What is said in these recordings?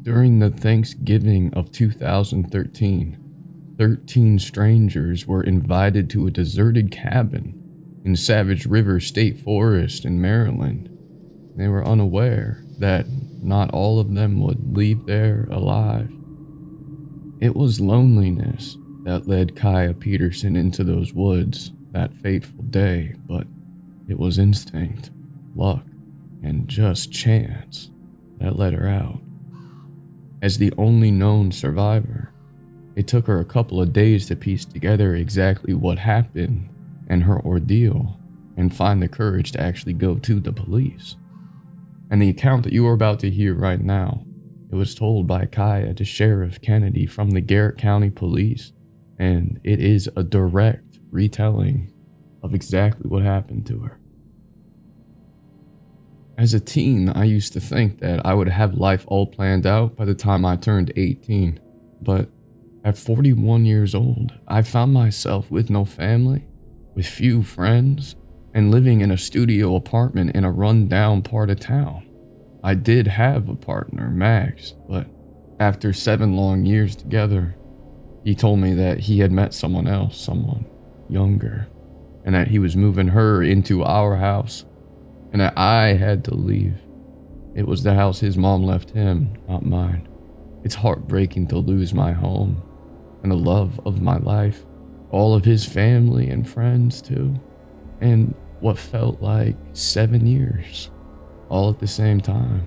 During the Thanksgiving of 2013, 13 strangers were invited to a deserted cabin in Savage River State Forest in Maryland. They were unaware that not all of them would leave there alive. It was loneliness that led Kaia Peterson into those woods that fateful day, but it was instinct, luck, and just chance that led her out. As the only known survivor, it took her a couple of days to piece together exactly what happened and her ordeal and find the courage to actually go to the police. And the account that you are about to hear right now, it was told by Kaia to Sheriff Kennedy from the Garrett County Police, and it is a direct retelling of exactly what happened to her. As a teen, I used to think that I would have life all planned out by the time I turned 18, but at 41 years old, I found myself with no family, with few friends, and living in a studio apartment in a run-down part of town. I did have a partner, Max, but after 7 long years together, he told me that he had met someone else, someone younger, and that he was moving her into our house, and that I had to leave. It was the house his mom left him, not mine. It's heartbreaking to lose my home, and the love of my life, all of his family and friends too, and what felt like 7 years, all at the same time.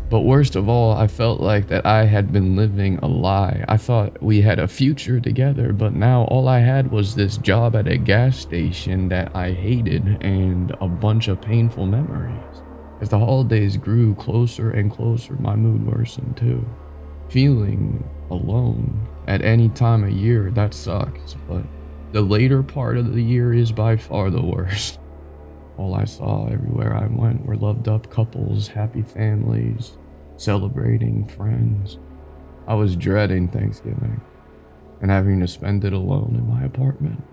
But worst of all, I felt like that I had been living a lie. I thought we had a future together, but now all I had was this job at a gas station that I hated and a bunch of painful memories. As the holidays grew closer and closer, my mood worsened too. Feeling alone at any time of year, that sucks, but the later part of the year is by far the worst. All I saw everywhere I went were loved up couples, happy families, celebrating friends. I was dreading Thanksgiving and having to spend it alone in my apartment.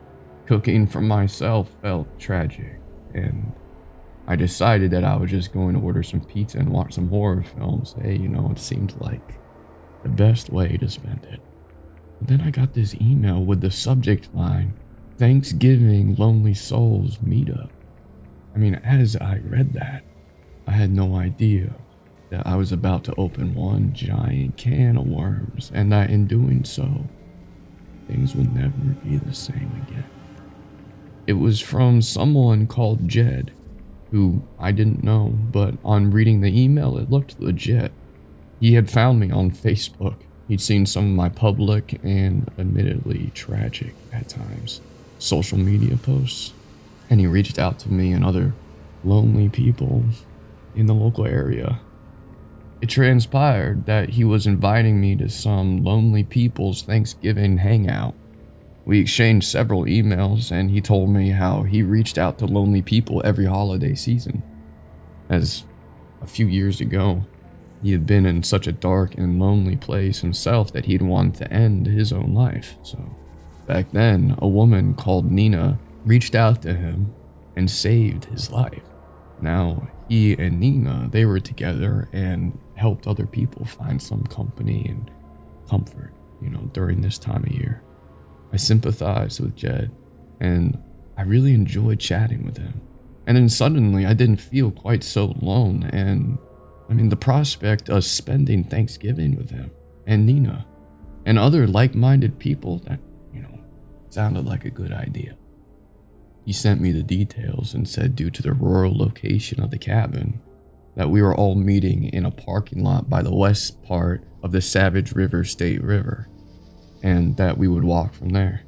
Cooking for myself felt tragic, and I decided that I was just going to order some pizza and watch some horror films. Hey, it seemed like the best way to spend it. But then I got this email with the subject line, Thanksgiving Lonely Souls Meetup. As I read that, I had no idea that I was about to open one giant can of worms, and that in doing so, things would never be the same again. It was from someone called Jed, who I didn't know, but on reading the email, it looked legit. He had found me on Facebook. He'd seen some of my public and admittedly tragic, at times, social media posts, and he reached out to me and other lonely people in the local area. It transpired that he was inviting me to some lonely people's Thanksgiving hangout. We exchanged several emails, and he told me how he reached out to lonely people every holiday season, as a few years ago, he had been in such a dark and lonely place himself that he'd wanted to end his own life. So back then, a woman called Nina reached out to him and saved his life. Now, he and Nina, they were together and helped other people find some company and comfort, during this time of year. I sympathized with Jed, and I really enjoyed chatting with him. And then suddenly, I didn't feel quite so alone, and the prospect of spending Thanksgiving with him and Nina and other like-minded people, that, sounded like a good idea. He sent me the details and said due to the rural location of the cabin, that we were all meeting in a parking lot by the west part of the Savage River State River, and that we would walk from there.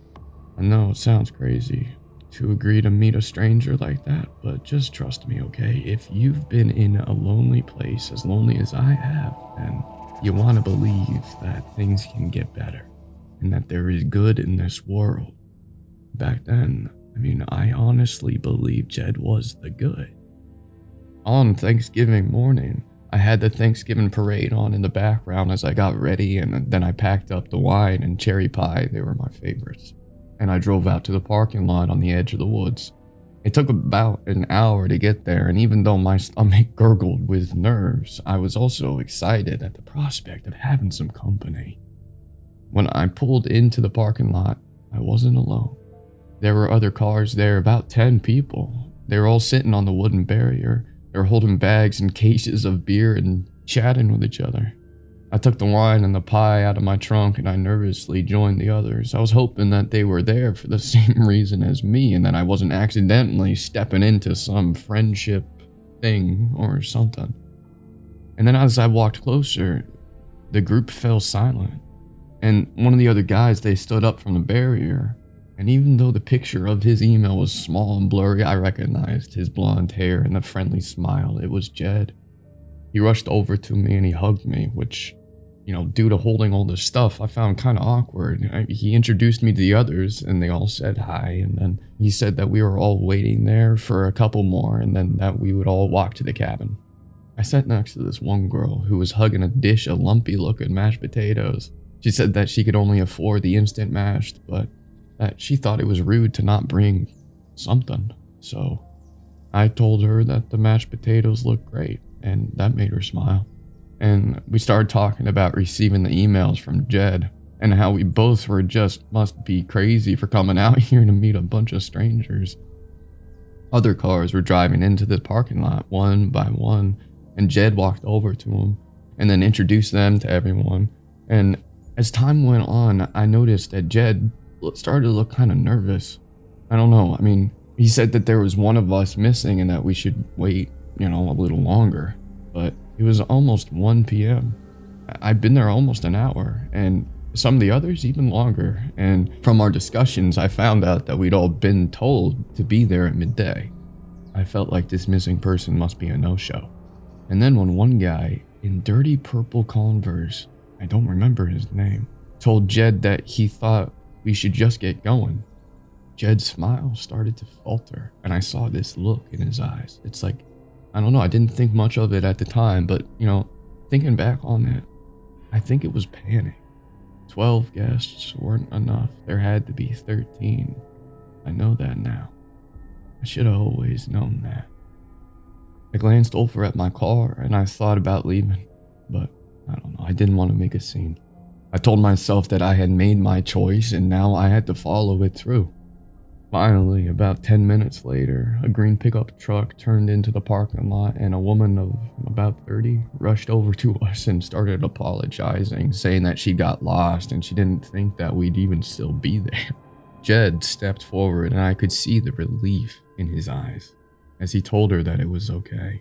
I know it sounds crazy to agree to meet a stranger like that, but just trust me, okay? If you've been in a lonely place as lonely as I have, then you want to believe that things can get better and that there is good in this world. Back then, I honestly believe Jed was the good. On Thanksgiving morning, I had the Thanksgiving parade on in the background as I got ready, and then I packed up the wine and cherry pie. They were my favorites. And I drove out to the parking lot on the edge of the woods. It took about an hour to get there, and even though my stomach gurgled with nerves, I was also excited at the prospect of having some company. When I pulled into the parking lot, I wasn't alone. There were other cars there, about 10 people. They were all sitting on the wooden barrier. They were holding bags and cases of beer and chatting with each other. I took the wine and the pie out of my trunk and I nervously joined the others. I was hoping that they were there for the same reason as me and that I wasn't accidentally stepping into some friendship thing or something. And then as I walked closer, the group fell silent. And one of the other guys, they stood up from the barrier. And even though the picture of his email was small and blurry, I recognized his blonde hair and the friendly smile. It was Jed. He rushed over to me and he hugged me, which, due to holding all this stuff, I found kind of awkward. He introduced me to the others and they all said hi. And then he said that we were all waiting there for a couple more and then that we would all walk to the cabin. I sat next to this one girl who was hugging a dish of lumpy looking mashed potatoes. She said that she could only afford the instant mashed, but that she thought it was rude to not bring something. So I told her that the mashed potatoes looked great, and that made her smile. And we started talking about receiving the emails from Jed, and how we both were just must be crazy for coming out here to meet a bunch of strangers. Other cars were driving into the parking lot one by one, and Jed walked over to them, and then introduced them to everyone. And as time went on, I noticed that Jed started to look kind of nervous. I don't know. He said that there was one of us missing and that we should wait, a little longer. But it was almost 1 p.m. I'd been there almost an hour, and some of the others even longer. And from our discussions, I found out that we'd all been told to be there at midday. I felt like this missing person must be a no-show. And then when one guy in dirty purple Converse, I don't remember his name, told Jed that he thought we should just get going, Jed's smile started to falter, and I saw this look in his eyes. It's like, I don't know, I didn't think much of it at the time, but, thinking back on it, I think it was panic. 12 guests weren't enough. There had to be 13. I know that now. I should have always known that. I glanced over at my car, and I thought about leaving, but I don't know, I didn't want to make a scene. I told myself that I had made my choice and now I had to follow it through. Finally, about 10 minutes later, a green pickup truck turned into the parking lot and a woman of about 30 rushed over to us and started apologizing, saying that she got lost and she didn't think that we'd even still be there. Jed stepped forward and I could see the relief in his eyes as he told her that it was okay.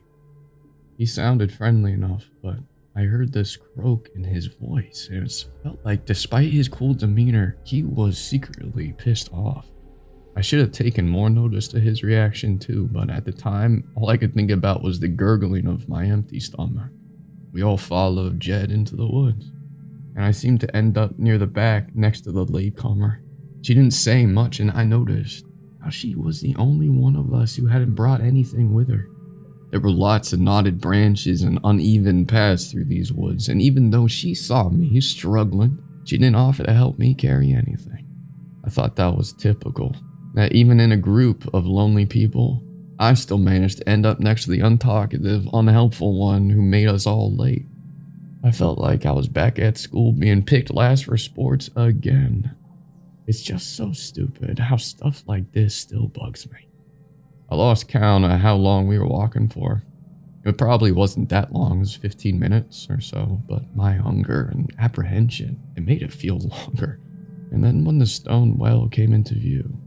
He sounded friendly enough, but I heard this croak in his voice, and it felt like despite his cool demeanor, he was secretly pissed off. I should have taken more notice to his reaction too, but at the time, all I could think about was the gurgling of my empty stomach. We all followed Jed into the woods, and I seemed to end up near the back next to the latecomer. She didn't say much, and I noticed how she was the only one of us who hadn't brought anything with her. There were lots of knotted branches and uneven paths through these woods, and even though she saw me struggling, she didn't offer to help me carry anything. I thought that was typical, that even in a group of lonely people, I still managed to end up next to the untalkative, unhelpful one who made us all late. I felt like I was back at school being picked last for sports again. It's just so stupid how stuff like this still bugs me. I lost count of how long we were walking for. It probably wasn't that long, it was 15 minutes or so, but my hunger and apprehension, it made it feel longer. And then when the stone well came into view,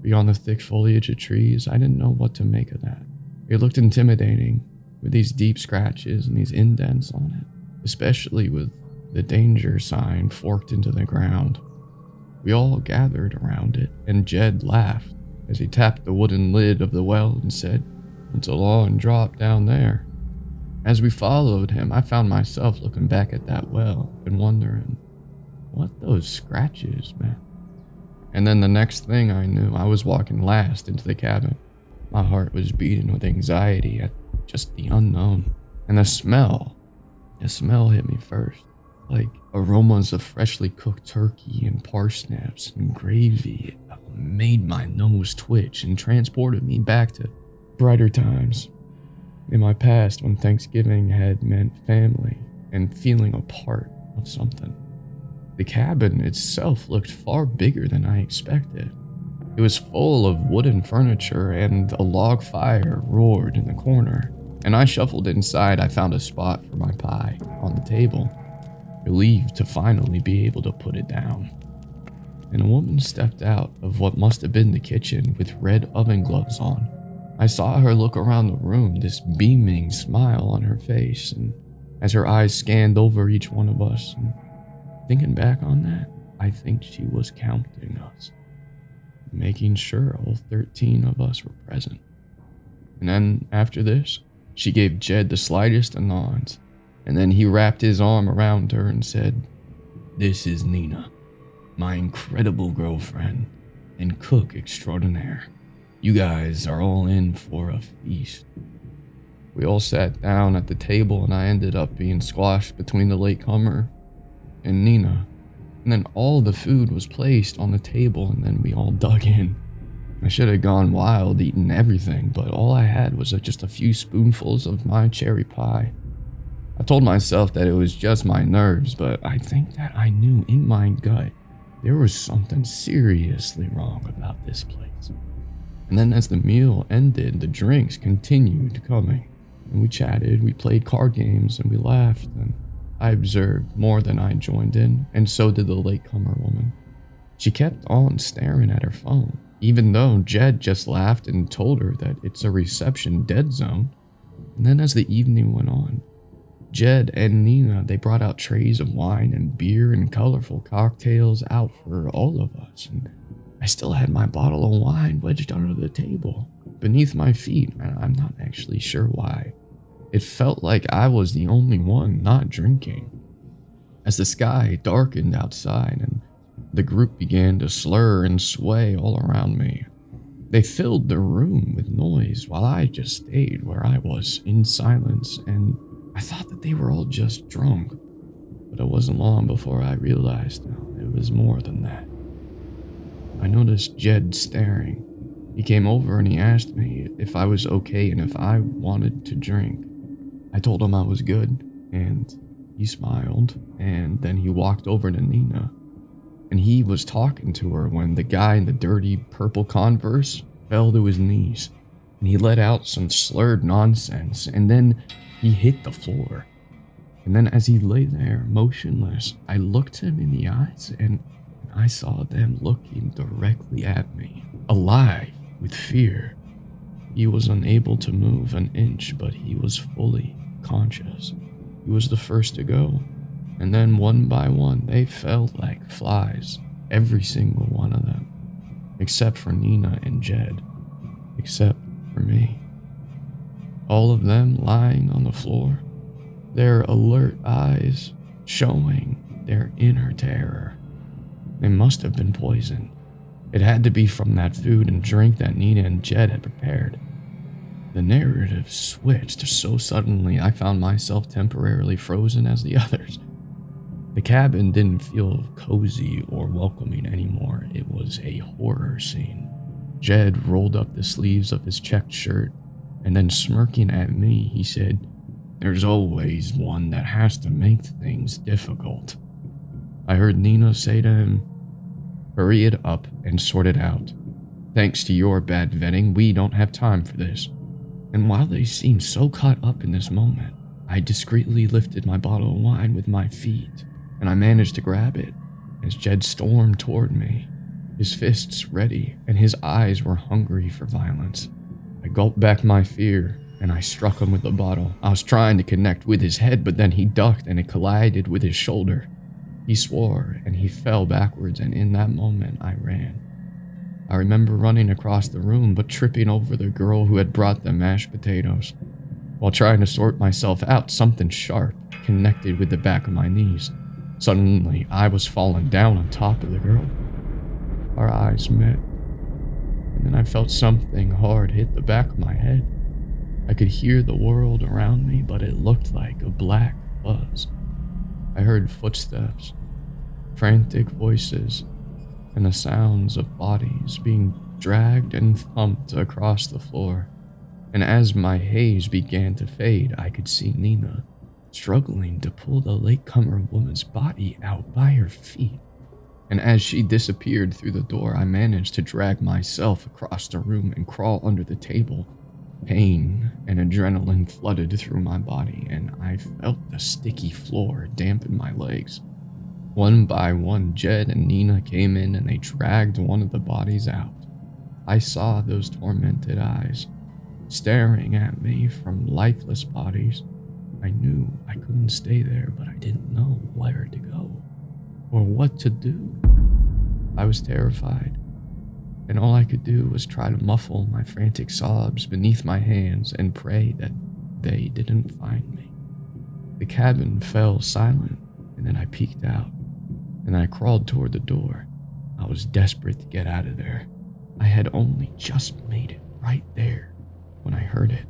beyond the thick foliage of trees, I didn't know what to make of that. It looked intimidating, with these deep scratches and these indents on it, especially with the danger sign forked into the ground. We all gathered around it, and Jed laughed as he tapped the wooden lid of the well and said, "It's a long drop down there." As we followed him, I found myself looking back at that well and wondering what those scratches meant. And then the next thing I knew, I was walking last into the cabin. My heart was beating with anxiety at just the unknown. And the smell hit me first. Like aromas of freshly cooked turkey and parsnips and gravy made my nose twitch and transported me back to brighter times in my past when Thanksgiving had meant family and feeling a part of something. The cabin itself looked far bigger than I expected. It was full of wooden furniture, and a log fire roared in the corner. And I shuffled inside. I found a spot for my pie on the table, relieved to finally be able to put it down. And a woman stepped out of what must have been the kitchen with red oven gloves on. I saw her look around the room, this beaming smile on her face, and as her eyes scanned over each one of us, and thinking back on that, I think she was counting us, making sure all 13 of us were present. And then after this, she gave Jed the slightest of nods, and then he wrapped his arm around her and said, "This is Nina, my incredible girlfriend and cook extraordinaire. You guys are all in for a feast." We all sat down at the table, and I ended up being squashed between the latecomer and Nina. And then all the food was placed on the table, and then we all dug in. I should have gone wild eating everything, but all I had was just a few spoonfuls of my cherry pie. I told myself that it was just my nerves, but I think that I knew in my gut there was something seriously wrong about this place. And then as the meal ended, the drinks continued coming. And we chatted, we played card games, and we laughed, and I observed more than I joined in, and so did the latecomer woman. She kept on staring at her phone, even though Jed just laughed and told her that it's a reception dead zone. And then as the evening went on, Jed and Nina, they brought out trays of wine and beer and colorful cocktails out for all of us, and I still had my bottle of wine wedged under the table, beneath my feet, and I'm not actually sure why. It felt like I was the only one not drinking. As the sky darkened outside and the group began to slur and sway all around me, they filled the room with noise while I just stayed where I was in silence, and I thought that they were all just drunk. But it wasn't long before I realized it was more than that. I noticed Jed staring. He came over and he asked me if I was okay and if I wanted to drink. I told him I was good, and he smiled, and then he walked over to Nina, and he was talking to her when the guy in the dirty purple Converse fell to his knees, and he let out some slurred nonsense, and then he hit the floor. And then as he lay there, motionless, I looked him in the eyes, and I saw them looking directly at me, alive with fear. He was unable to move an inch, but he was fully conscious. He was the first to go, and then one by one, they fell like flies, every single one of them, except for Nina and Jed, except for me. All of them lying on the floor, their alert eyes showing their inner terror. They must have been poisoned. It had to be from that food and drink that Nina and Jed had prepared. The narrative switched so suddenly I found myself temporarily frozen as the others. The cabin didn't feel cozy or welcoming anymore. It was a horror scene. Jed rolled up the sleeves of his checked shirt, and then smirking at me, he said, "There's always one that has to make things difficult." I heard Nina say to him, "Hurry it up and sort it out. Thanks to your bad vetting, we don't have time for this." And while they seemed so caught up in this moment, I discreetly lifted my bottle of wine with my feet, and I managed to grab it as Jed stormed toward me, his fists ready, and his eyes were hungry for violence. I gulped back my fear, and I struck him with the bottle. I was trying to connect with his head, but then he ducked and it collided with his shoulder. He swore, and he fell backwards, and in that moment, I ran. I remember running across the room, but tripping over the girl who had brought the mashed potatoes. While trying to sort myself out, something sharp connected with the back of my knees. Suddenly, I was falling down on top of the girl. Our eyes met, and then I felt something hard hit the back of my head. I could hear the world around me, but it looked like a black fuzz. I heard footsteps, frantic voices, and the sounds of bodies being dragged and thumped across the floor. And as my haze began to fade, I could see Nina struggling to pull the latecomer woman's body out by her feet. And as she disappeared through the door, I managed to drag myself across the room and crawl under the table. Pain and adrenaline flooded through my body, and I felt the sticky floor dampen my legs. One by one, Jed and Nina came in and they dragged one of the bodies out. I saw those tormented eyes staring at me from lifeless bodies. I knew I couldn't stay there, but I didn't know where to go or what to do. I was terrified, and all I could do was try to muffle my frantic sobs beneath my hands and pray that they didn't find me. The cabin fell silent, and then I peeked out, and I crawled toward the door. I was desperate to get out of there. I had only just made it right there when I heard it,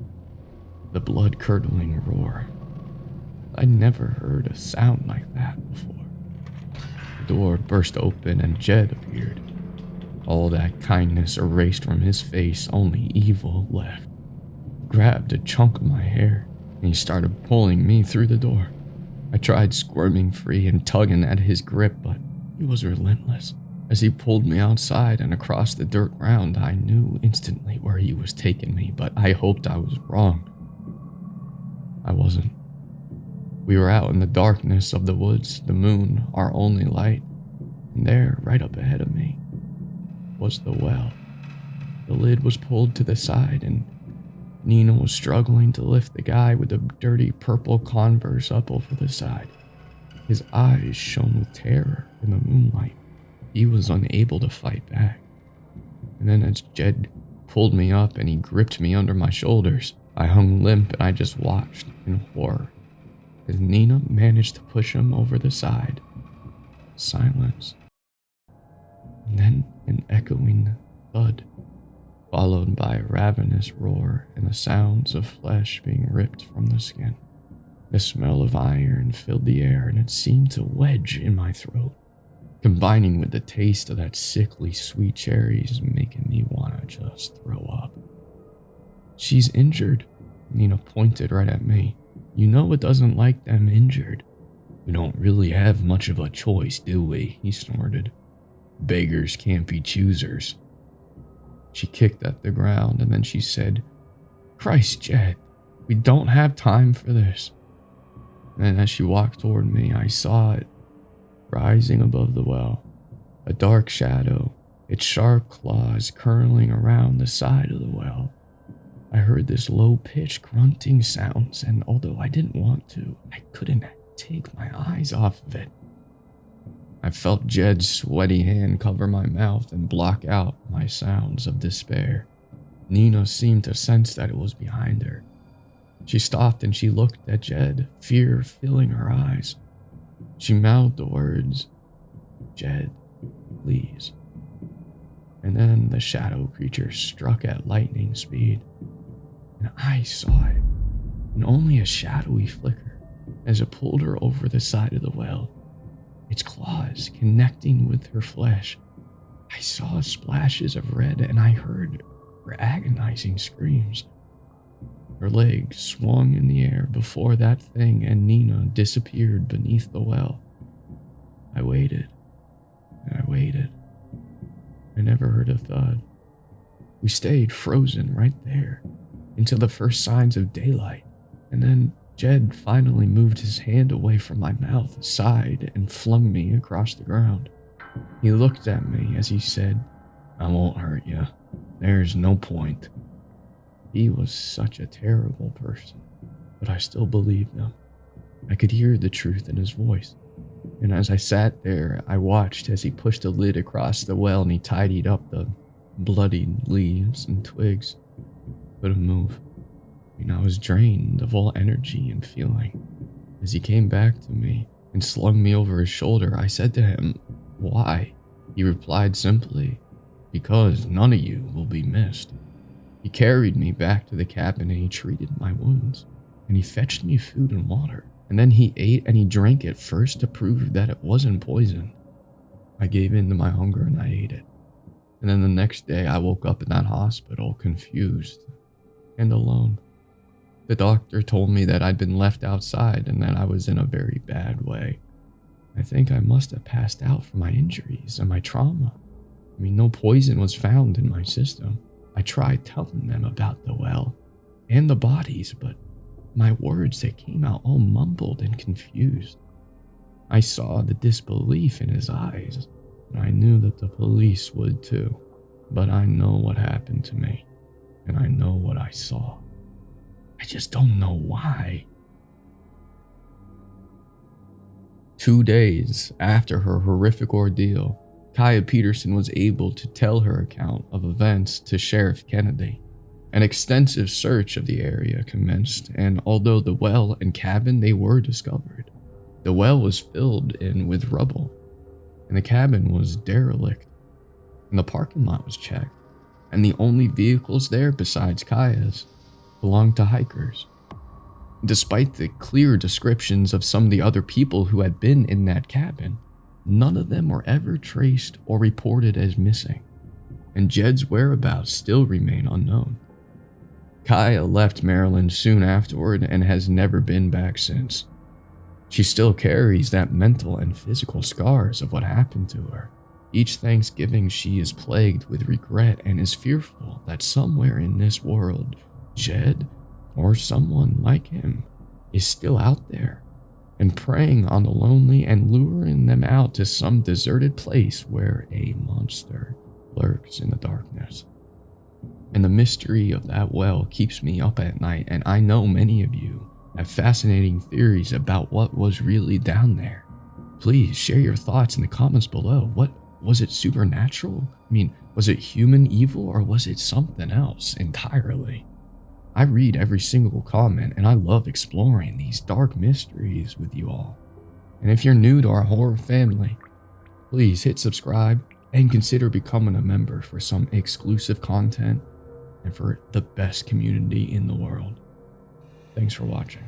the blood-curdling roar. I'd never heard a sound like that before. The door burst open and Jed appeared. All that kindness erased from his face, only evil left. He grabbed a chunk of my hair and he started pulling me through the door. I tried squirming free and tugging at his grip, but he was relentless. As he pulled me outside and across the dirt ground, I knew instantly where he was taking me, but I hoped I was wrong. I wasn't. We were out in the darkness of the woods, the moon, our only light, and there, right up ahead of me, was the well. The lid was pulled to the side, and Nina was struggling to lift the guy with the dirty purple Converse up over the side. His eyes shone with terror in the moonlight. He was unable to fight back. And then as Jed pulled me up and he gripped me under my shoulders, I hung limp and I just watched in horror as Nina managed to push him over the side. Silence. And then an echoing thud, followed by a ravenous roar and the sounds of flesh being ripped from the skin. The smell of iron filled the air and it seemed to wedge in my throat, combining with the taste of that sickly sweet cherries, making me want to just throw up. "She's injured," Nina pointed right at me. "You know it doesn't like them injured." "We don't really have much of a choice, do we?" he snorted. "Beggars can't be choosers." She kicked at the ground and then she said, "Christ, Jed, we don't have time for this." And as she walked toward me, I saw it rising above the well, a dark shadow, its sharp claws curling around the side of the well. I heard this low-pitched grunting sounds, and although I didn't want to, I couldn't take my eyes off of it. I felt Jed's sweaty hand cover my mouth and block out my sounds of despair. Nina seemed to sense that it was behind her. She stopped and she looked at Jed, fear filling her eyes. She mouthed the words, "Jed, please." And then the shadow creature struck at lightning speed, and I saw it, in only a shadowy flicker, as it pulled her over the side of the well, its claws connecting with her flesh. I saw splashes of red and I heard her agonizing screams. Her legs swung in the air before that thing and Nina disappeared beneath the well. I waited, and I waited. I never heard a thud. We stayed frozen right there until the first signs of daylight, and then Jed finally moved his hand away from my mouth, sighed, and flung me across the ground. He looked at me as he said, "I won't hurt you. There's no point." He was such a terrible person, but I still believed him. I could hear the truth in his voice, and as I sat there, I watched as he pushed a lid across the well and he tidied up the bloodied leaves and twigs. Couldn't move. I was drained of all energy and feeling. As he came back to me and slung me over his shoulder, I said to him, "Why?" He replied simply, "Because none of you will be missed." He carried me back to the cabin and he treated my wounds, and he fetched me food and water. And then he ate and he drank it first to prove that it wasn't poison. I gave in to my hunger and I ate it. And then the next day I woke up in that hospital confused and alone. The doctor told me that I'd been left outside and that I was in a very bad way. I think I must have passed out from my injuries and my trauma. I mean, no poison was found in my system. I tried telling them about the well and the bodies, but my words, they came out all mumbled and confused. I saw the disbelief in his eyes, and I knew that the police would too. But I know what happened to me, and I know what I saw. I just don't know why. 2 days after her horrific ordeal, Kaia Peterson was able to tell her account of events to Sheriff Kennedy. An extensive search of the area commenced, and although the well and cabin they were discovered, the well was filled in with rubble, and the cabin was derelict, and the parking lot was checked, and the only vehicles there besides Kaia's belonged to hikers. Despite the clear descriptions of some of the other people who had been in that cabin, none of them were ever traced or reported as missing, and Jed's whereabouts still remain unknown. Kaia left Maryland soon afterward and has never been back since. She still carries that mental and physical scars of what happened to her. Each Thanksgiving she is plagued with regret and is fearful that somewhere in this world, Jed, or someone like him, is still out there and preying on the lonely and luring them out to some deserted place where a monster lurks in the darkness. And the mystery of that well keeps me up at night, and I know many of you have fascinating theories about what was really down there. Please share your thoughts in the comments below. What was it, supernatural? I mean, was it human evil, or was it something else entirely? I read every single comment, and I love exploring these dark mysteries with you all. And if you're new to our horror family, please hit subscribe and consider becoming a member for some exclusive content and for the best community in the world. Thanks for watching.